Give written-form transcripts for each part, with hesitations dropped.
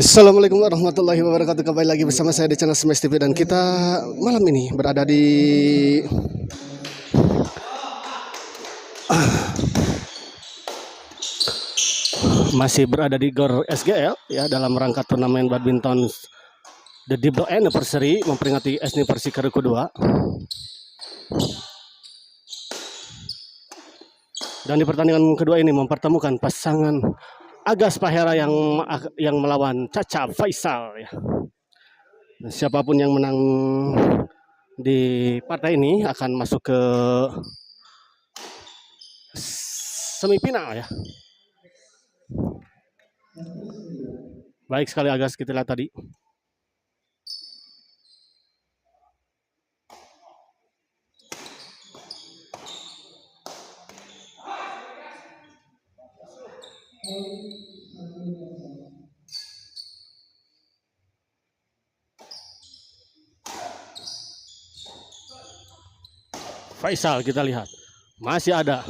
Assalamualaikum warahmatullahi wabarakatuh. Kembali lagi bersama saya di channel Smash TV dan kita malam ini berada di masih berada di GOR SGL ya, dalam rangka turnamen badminton The Diblo Anniversary memperingati anniversary kedua. Dan di pertandingan kedua ini mempertemukan pasangan Agas Pahera yang melawan Caca Faisal ya. Siapapun yang menang di partai ini akan masuk ke semifinal ya. Baik sekali Agas, kita lihat tadi. Faisal kita lihat masih ada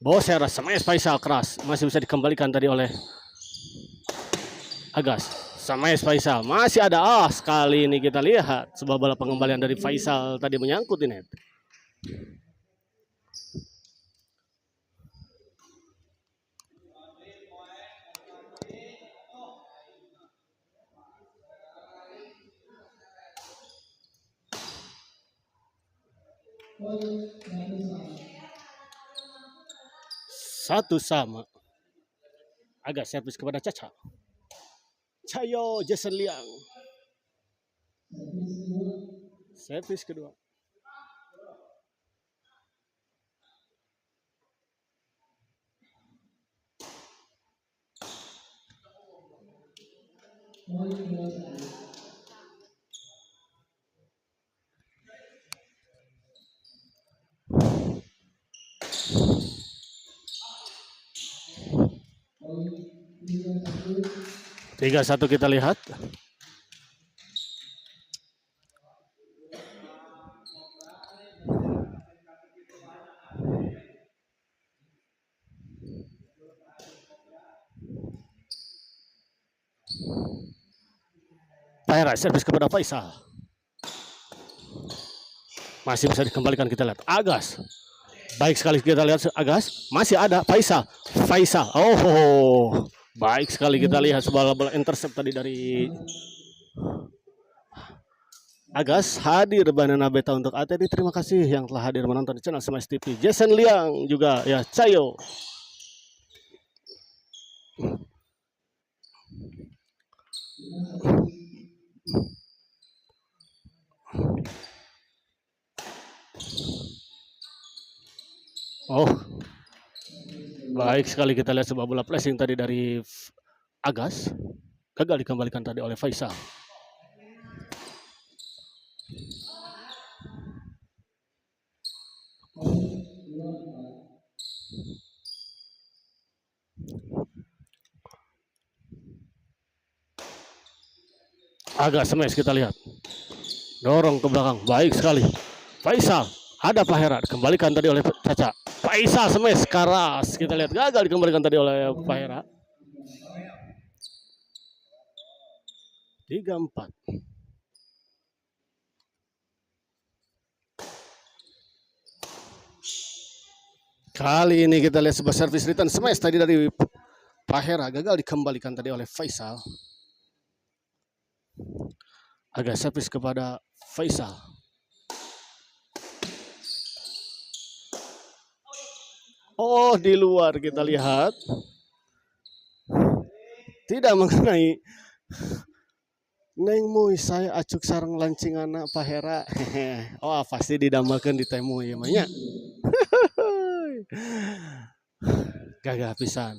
Bosera smash Faisal keras, masih bisa dikembalikan tadi oleh Agas. Smash Faisal masih ada, sekali ini kita lihat sebuah bola pengembalian dari Faisal tadi menyangkut di net. Satu sama. Agak servis kepada Caca. Cayo Jason Liang. Servis kedua. Tiga satu kita lihat. Pahera servis kepada Faisal. Masih bisa dikembalikan, kita lihat Agas. Baik sekali kita lihat Agas, masih ada Faisal. Oh, baik sekali kita lihat sebuah bola intercept tadi dari Agas. Hadir Banana Beta untuk ATD. Terima kasih yang telah hadir menonton di channel Smash TV. Jason Liang juga ya, Cayo. Oh, baik sekali kita lihat sebuah bola flashing tadi dari Agas. Gagal dikembalikan tadi oleh Faisal. Agas smash kita lihat. Dorong ke belakang, baik sekali. Faisal, ada Pahera, dikembalikan tadi oleh Caca. Faisal smash keras, kita lihat gagal dikembalikan tadi oleh Pahera. 3-4. Kali ini kita lihat sebuah service return smash tadi dari Pahera, gagal dikembalikan tadi oleh Faisal. Agak servis kepada Faisal. Oh, di luar kita lihat. Tidak mengenai. Neng Mui, saya acuk sarang lancing anak Pahera. Oh, pasti didambakan di temu ya banyak. Gagah pisan.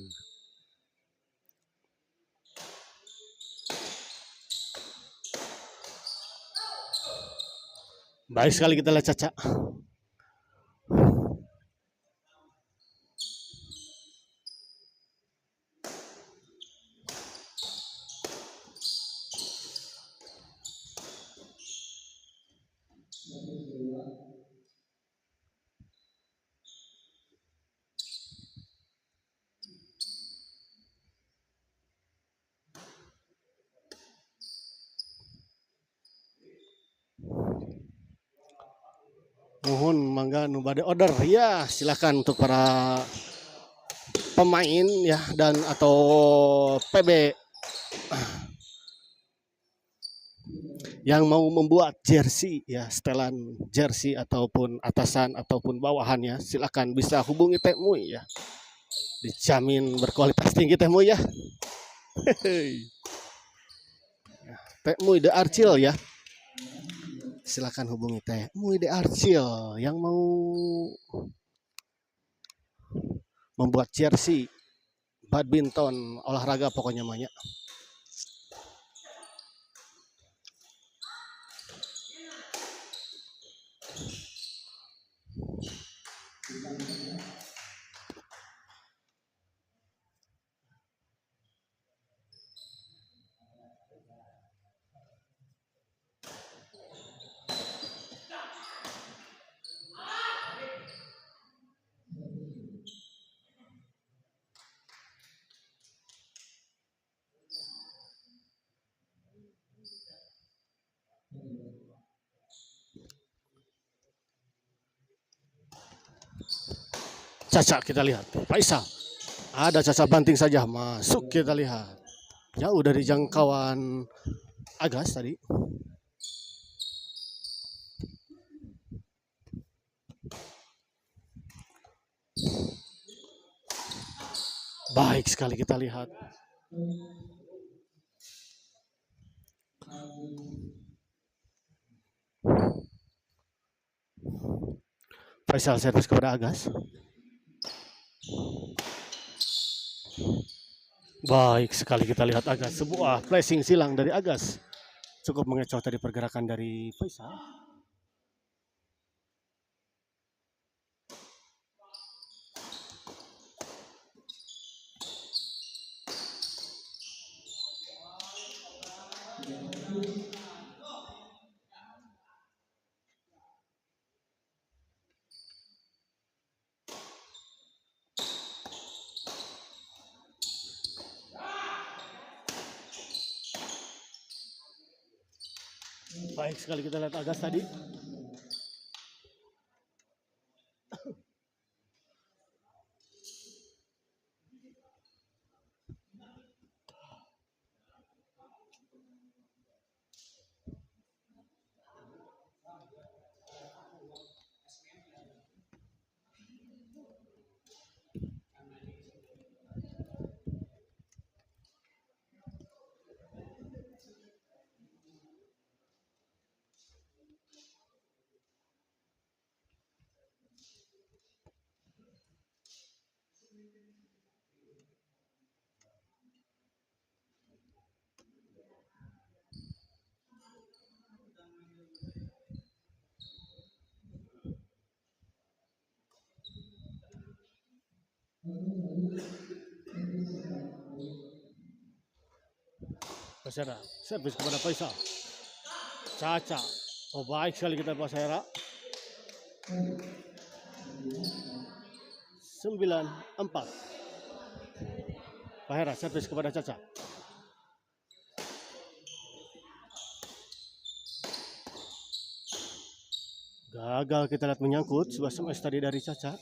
Baik sekali kita lihat Caca. Nuhun mangga nu bade order ya, silakan untuk para pemain ya dan atau PB yang mau membuat jersey ya, setelan jersey ataupun atasan ataupun bawahannya, silakan bisa hubungi Teh Mui ya. Dijamin berkualitas tinggi Teh Mui ya. Teh Mui The Arcil ya. Silakan hubungi Teh Mui The Arcil yang mau membuat jersey badminton olahraga pokoknya mah ya. Caca kita lihat. Faisal. Ada caca banting saja masuk kita lihat. Jauh dari jangkauan Agas tadi. Baik sekali kita lihat. Faisal servis kepada Agas. Baik sekali kita lihat Agas. Sebuah flashing silang dari Agas. Cukup mengecoh tadi pergerakan dari Faisal. Baik sekali kita lihat Agas tadi. Pasera, servis kepada Faisal. Caca. Oh baik sekali kita Pasera. 9-4. Fahera servis kepada Caca. Gagal kita lihat menyangkut sebuah smash tadi dari Caca.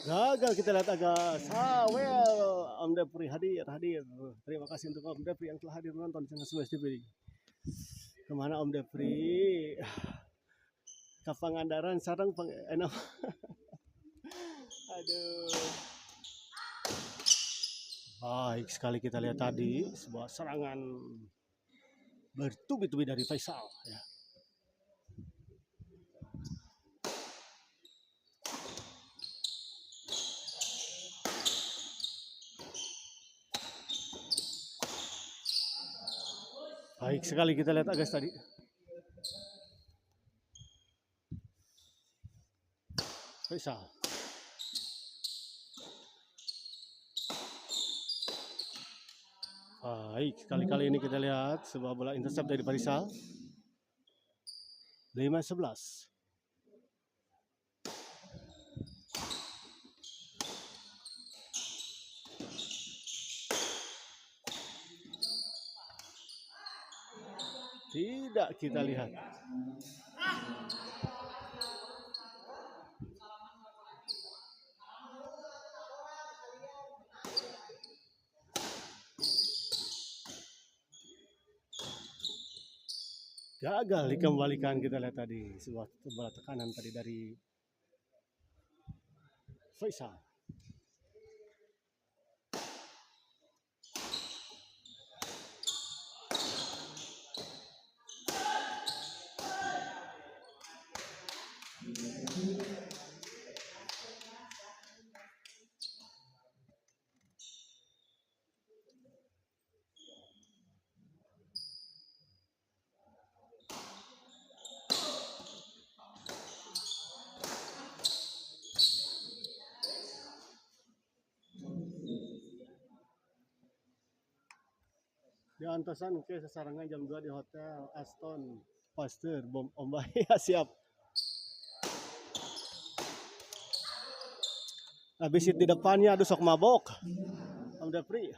Gagal kita lihat agak well, Om Depri hadir. Terima kasih untuk Om Depri yang telah hadir menonton di channel Smash TV. Kemana Om Depri? Ke Pangandaran sarang enak. Aduh. Baik sekali kita lihat tadi sebuah serangan bertubi-tubi dari Faisal ya. Baik sekali kita lihat Agas tadi. Faisal. Baik, kali ini kita lihat sebuah bola intercept dari Faisal. 5-11. Tidak kita lihat. Gagal dikembalikan kita lihat tadi sebuah bola tekanan tadi dari Faisal. Di Antosan ke sasarangan jam 2 di Hotel Aston Pasteur Bom Ombaya siap. Habis di depannya aduh sok mabok. Om Depri.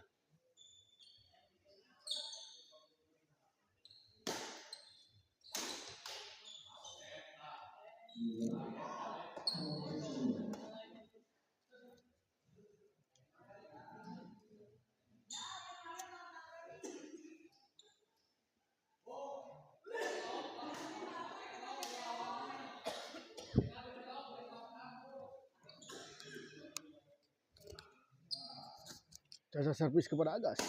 Jasa servis kepada Agas.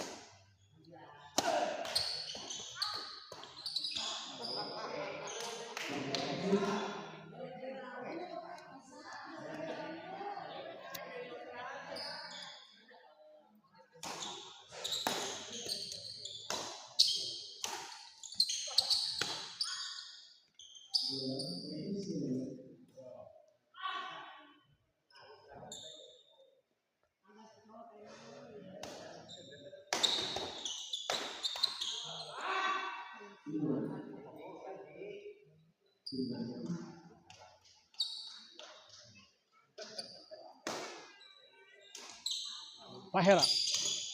Pak Hera,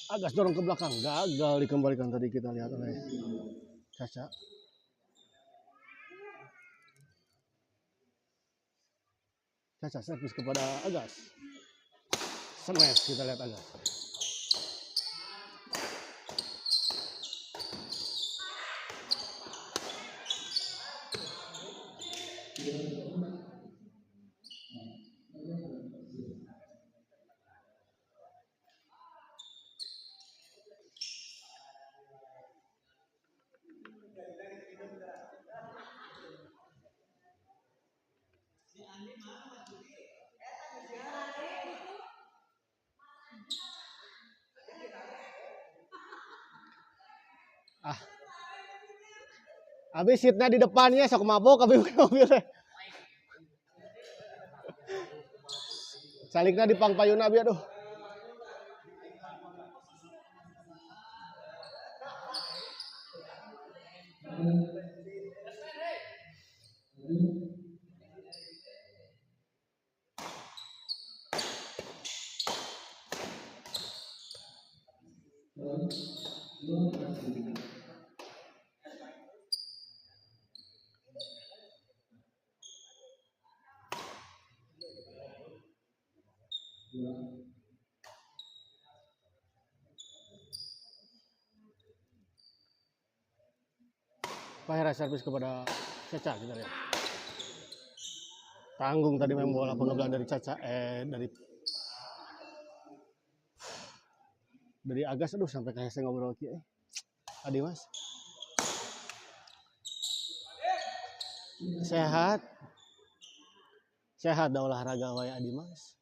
Agas dorong ke belakang, gagal dikembalikan tadi kita lihat oleh Caca. Caca servis kepada Agas. Smash kita lihat Agas. Habis seatnya di depannya sok mabok tapi mobilnya. Saliknya di pangpayuna abi aduh. Fahira servis kepada Caca, kita lihat. Tanggung tadi main bola pengebelan dari Caca, dari Agas. Aduh, sampai kayak saya ngobrol Adi Mas. Sehat dah olahraga wae Adi Mas.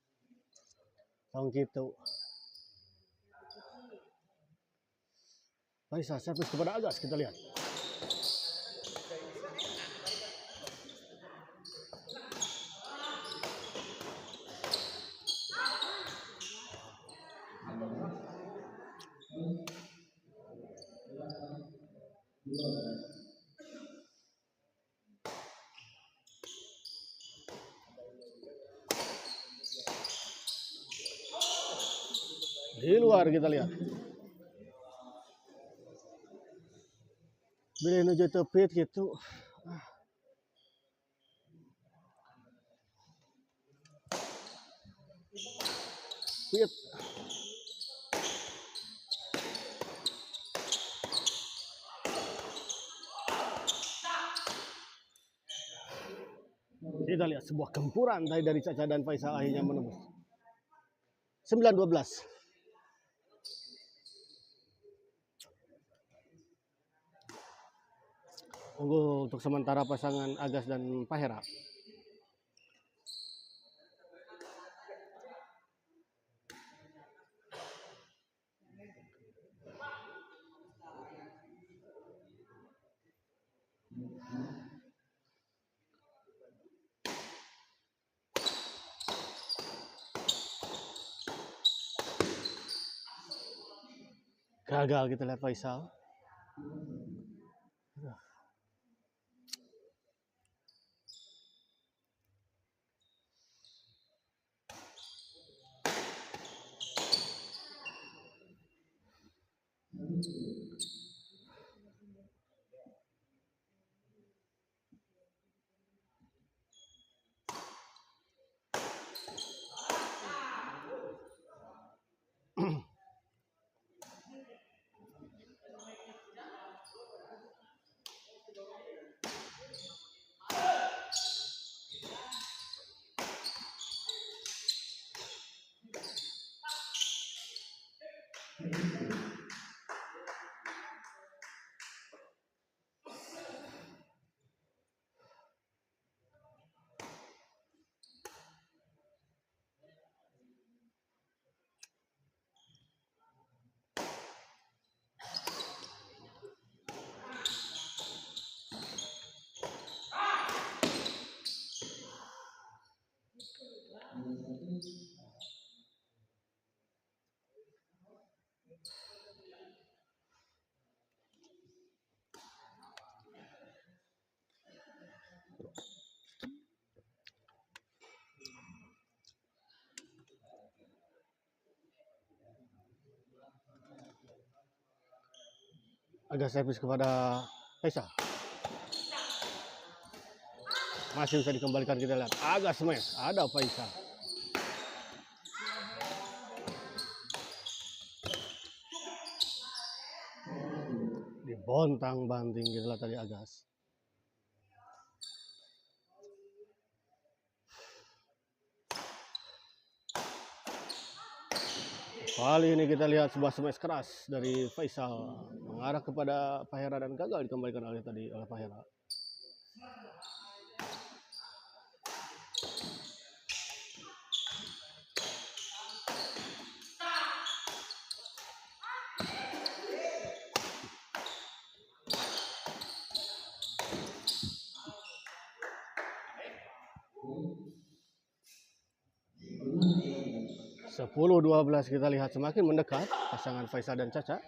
Tong gitu. Faisal servis kepada Agas, kita lihat. Di luar kita lihat. Bila menuju tepit gitu. Pit. Kita lihat sebuah gempuran dari Caca dan Faisal akhirnya menembus. 9-12. Unggul untuk sementara pasangan Agas dan Fahira. Gagal kita lihat Faisal. Agak servis kepada Faisal. Masih bisa dikembalikan, kita lihat. Agak smash, ada Faisal. Dibontang banting kita lihat tadi Agas. Kali ini kita lihat sebuah smash keras dari Faisal mengarah kepada Fahira dan gagal dikembalikan oleh Fahira. Sepuluh 12 kita lihat semakin mendekat pasangan Faisal dan Caca.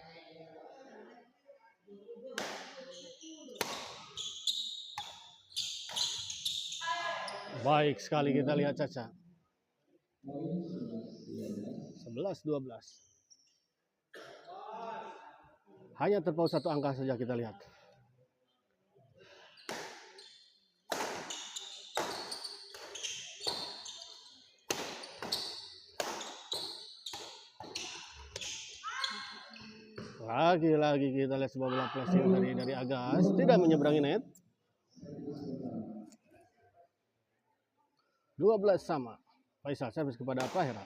Baik sekali kita lihat Caca. 11-12. Hanya terpaut satu angka saja kita lihat. Lagi-lagi kita lihat sebuah bola flashing dari Agas, tidak menyeberangi net. 12 sama. Faisal servis kepada Fahira.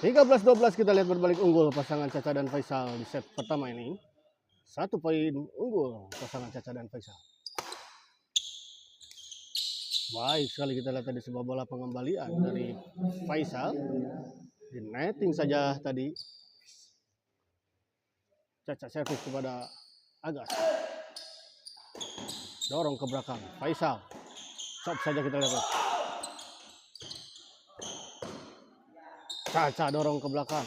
Tiga 13-12 kita lihat berbalik unggul pasangan Caca dan Faisal di set pertama ini. 1 poin unggul pasangan Caca dan Faisal. Baik sekali kita lihat tadi sebuah bola pengembalian dari Faisal. Di netting saja tadi. Caca servis kepada Agas. Dorong ke belakang Faisal. Chop saja kita lihat. Caca dorong ke belakang.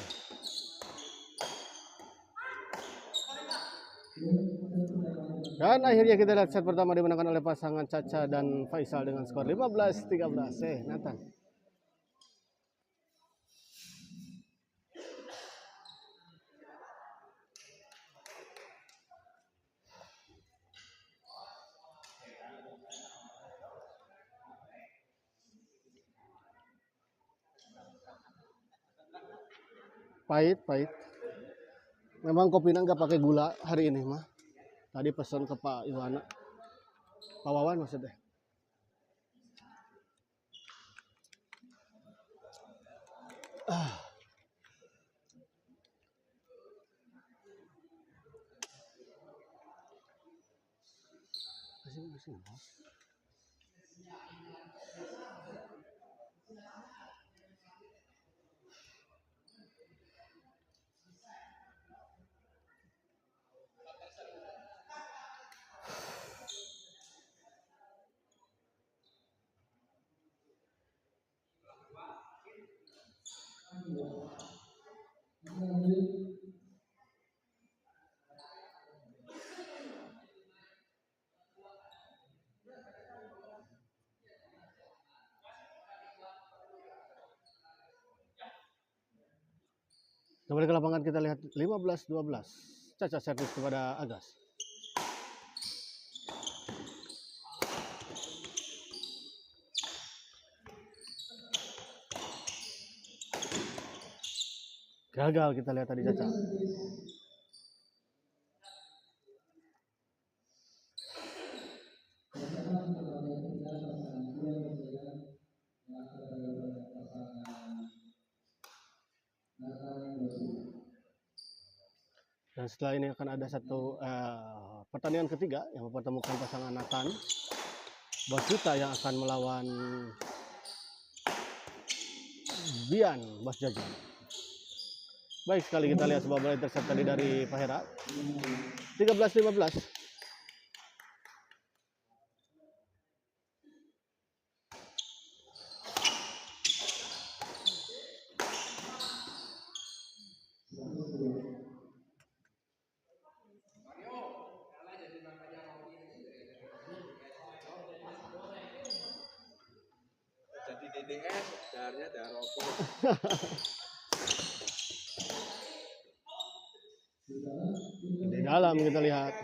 Dan akhirnya kita lihat set pertama dimenangkan oleh pasangan Caca dan Faisal dengan skor 15-13. Nathan. Pahit. Memang kopi nggak pakai gula hari ini mah. Tadi pesan ke Pak Iwana. Pak Wawan maksudnya. Kembali ke lapangan kita lihat 15-12. Caca servis kepada Agas. Gagal kita lihat tadi Caca. Dan setelah ini akan ada satu pertandingan ketiga yang mempertemukan pasangan Nathan Bosita yang akan melawan Bian Bos Jajan. Baik sekali kita lihat sebuah bola intercept tadi dari Fahira. 13-15. Jadi DDS, darahnya darah rokok. Di dalam kita lihat.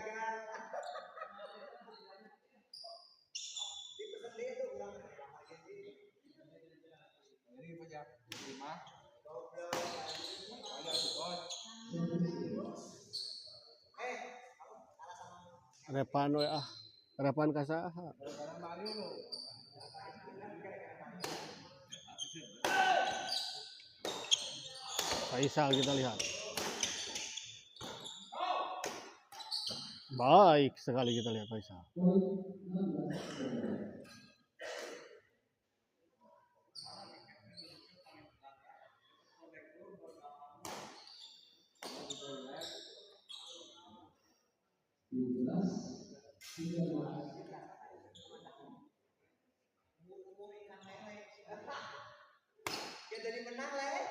Repan we repan kasaha. Faisal kita lihat. Baik sekali kita lihat Faisal. Ya jadi menang lah.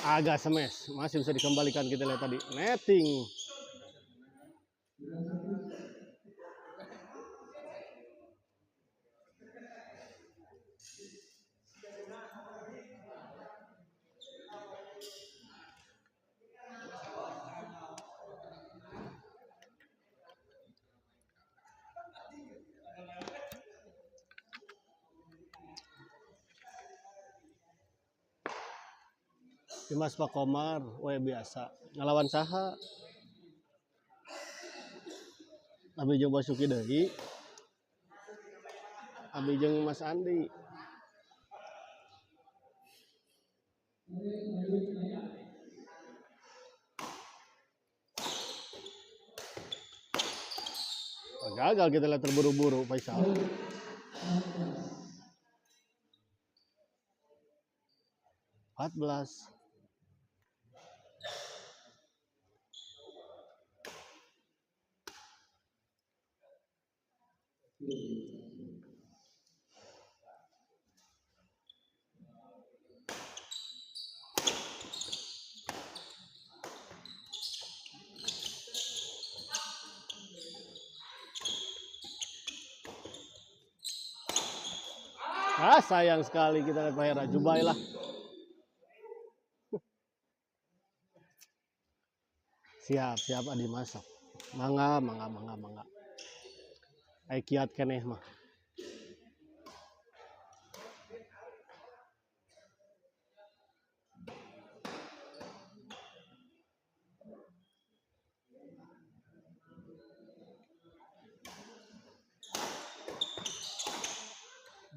Agak smash, masih bisa dikembalikan. Kita lihat tadi netting. Dimas Pak Komar, we biasa ngelawan saha. Abi jeung Basuki deui. Abi jeung Mas Andi. Oh, gagal kita lihat terburu-buru Faisal. 14. Sayang sekali kita lihat Pak Hera. Jubailah. Siap Adi masak. Mangga. Ai kiat keneh mah.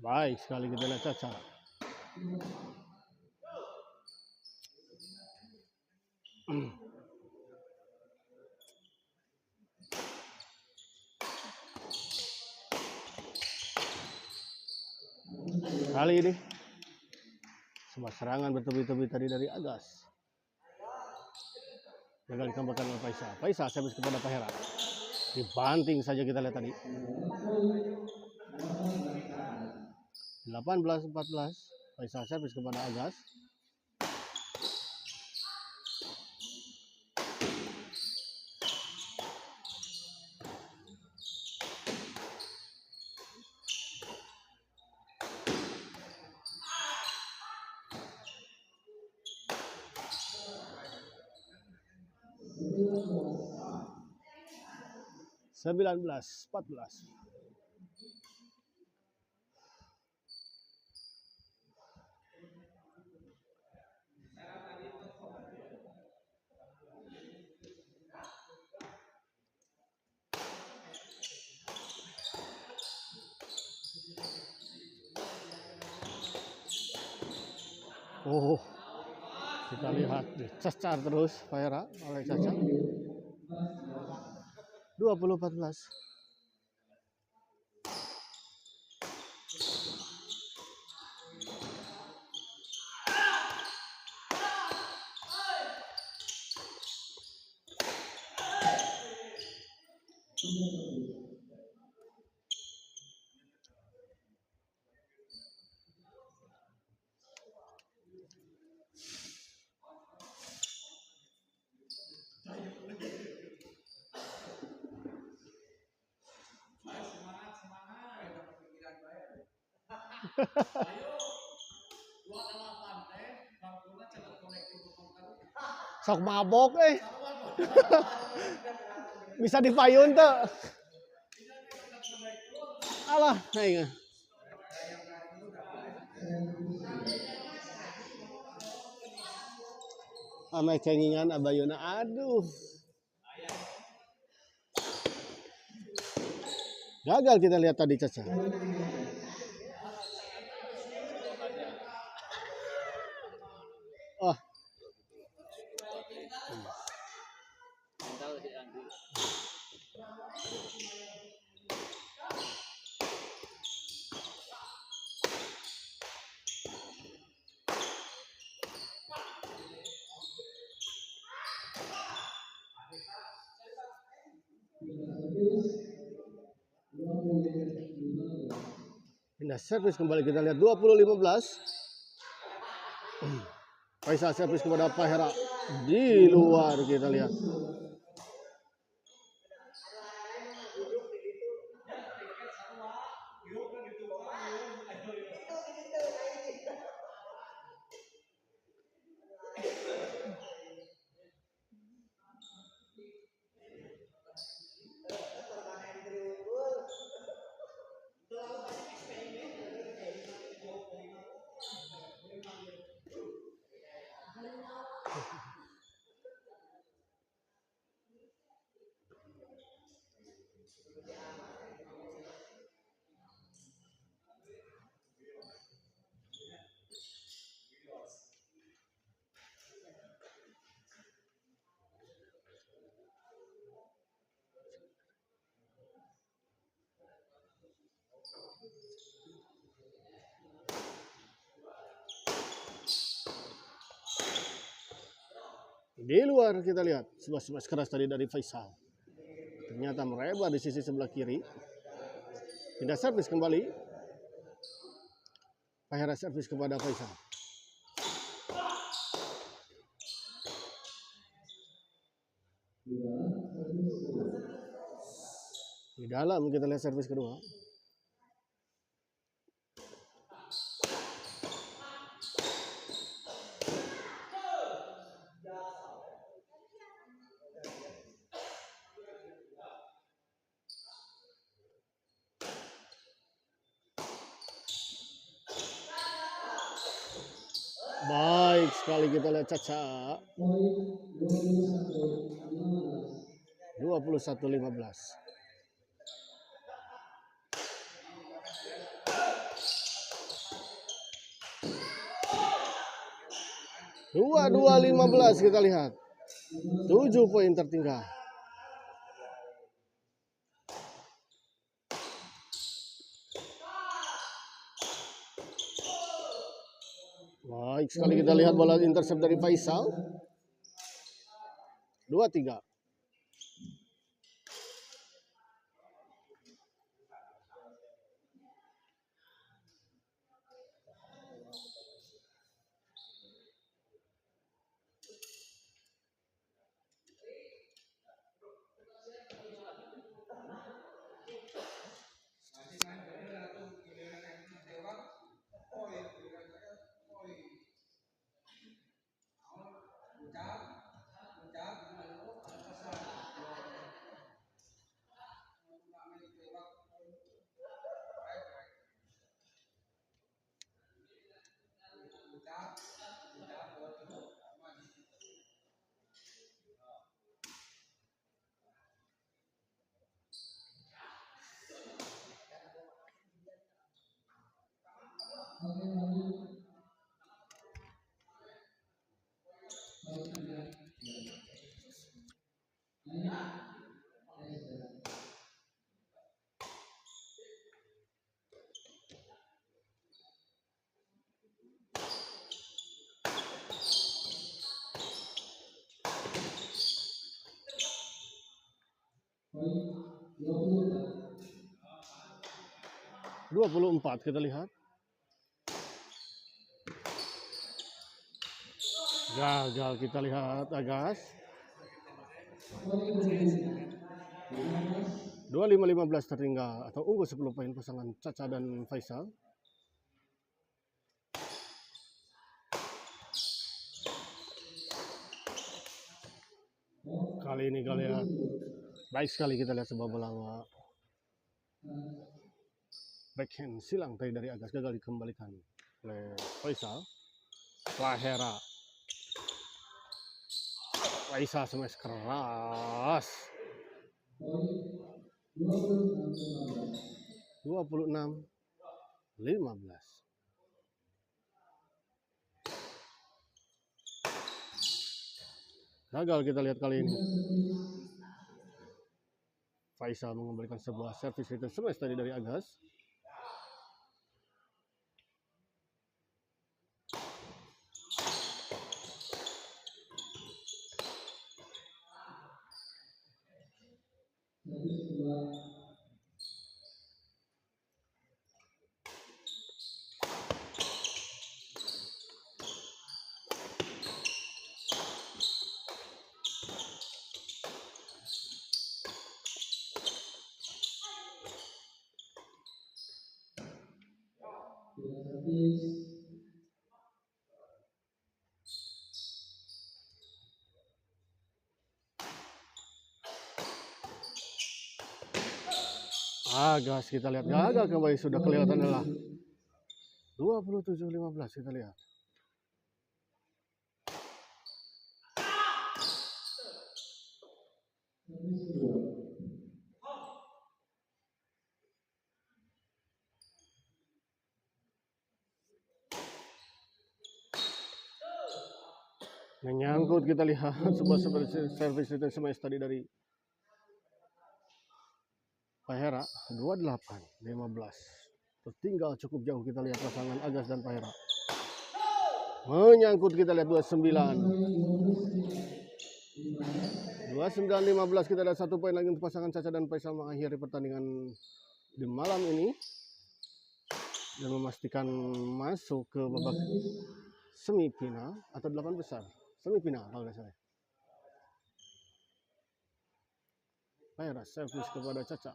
Baik sekali kita lihat Caca. Kali ini sebuah serangan bertubi-tubi tadi dari Agas. Gagal dikembangkan oleh Faisal. Faisal servis kepada Pak Hera. Dibanting saja kita lihat tadi. 18-14. Faisal servis kepada Agas. Sembilan belas, 14. Oh, kita lihat dicecar terus Pak Hera oleh Caca. 20-14. Sok mabok bisa dipayun tuh. Alah, aing. Ame cengingan abayuna, aduh. Gagal kita lihat tadi Caca. Oh. Pindah servis kembali, kita lihat 20-15. Faisal servis kepada Fahera di luar, kita lihat. Di luar kita lihat sebuah smash keras tadi dari Faisal. Ternyata melebar di sisi sebelah kiri. Pindah servis kembali. Fahera servis kepada Faisal. Di dalam kita lihat servis kedua. Baik sekali kita lihat Caca. 21-15. Dua 15 kita lihat. 7 poin tertinggal. Baik sekali kita lihat bola intercept dari Faisal. 2-3. Dua 24 kita lihat. Gagal kita lihat Agas. 25-15 tertinggal atau unggul 10 poin pasangan Caca dan Faisal. Kali ini kita lihat baik sekali, kita lihat sebuah bola backhand silang tadi dari Agas, gagal dikembalikan oleh Faisal. Fahera. Faisal smash keras. 26-15. Gagal kita lihat kali ini. Faisal mengembalikan sebuah servis return smash tadi dari Agas. Agas kita lihat gagal kembali, sudah kelihatan adalah 27-15 kita lihat. Menyangkut kita lihat sebuah servis return smash tadi dari Pahera 28-15. Tertinggal cukup jauh kita lihat pasangan Agas dan Pahera. Menyangkut kita lihat 29-15 kita lihat 1 poin lagi untuk pasangan Caca dan Faisal mengakhiri pertandingan di malam ini dan memastikan masuk ke babak semifinal atau 8 besar. Semifinal kalau nggak salah. Pahera servis kepada Caca.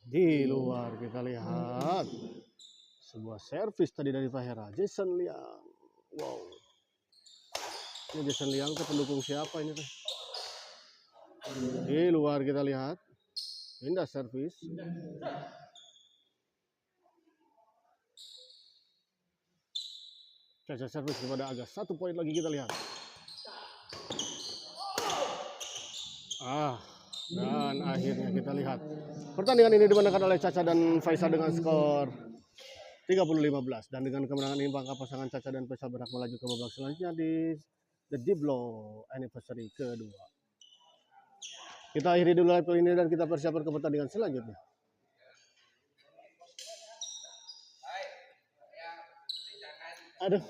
Di luar kita lihat sebuah servis tadi dari Pahera. Jason Liang. Wow. Ini Jason Liang ke pendukung siapa ini teh? Di luar kita lihat. Indah servis. Caca servis kepada Agas. 1 poin lagi kita lihat. Dan akhirnya kita lihat pertandingan ini dimenangkan oleh Caca dan Faisal dengan skor 30-15. Dan dengan kemenangan ini maka pasangan Caca dan Faisal berhak melaju ke babak selanjutnya di The Diblo Anniversary kedua. Kita akhiri dulu live ini dan kita persiapkan ke pertandingan selanjutnya. Aduh.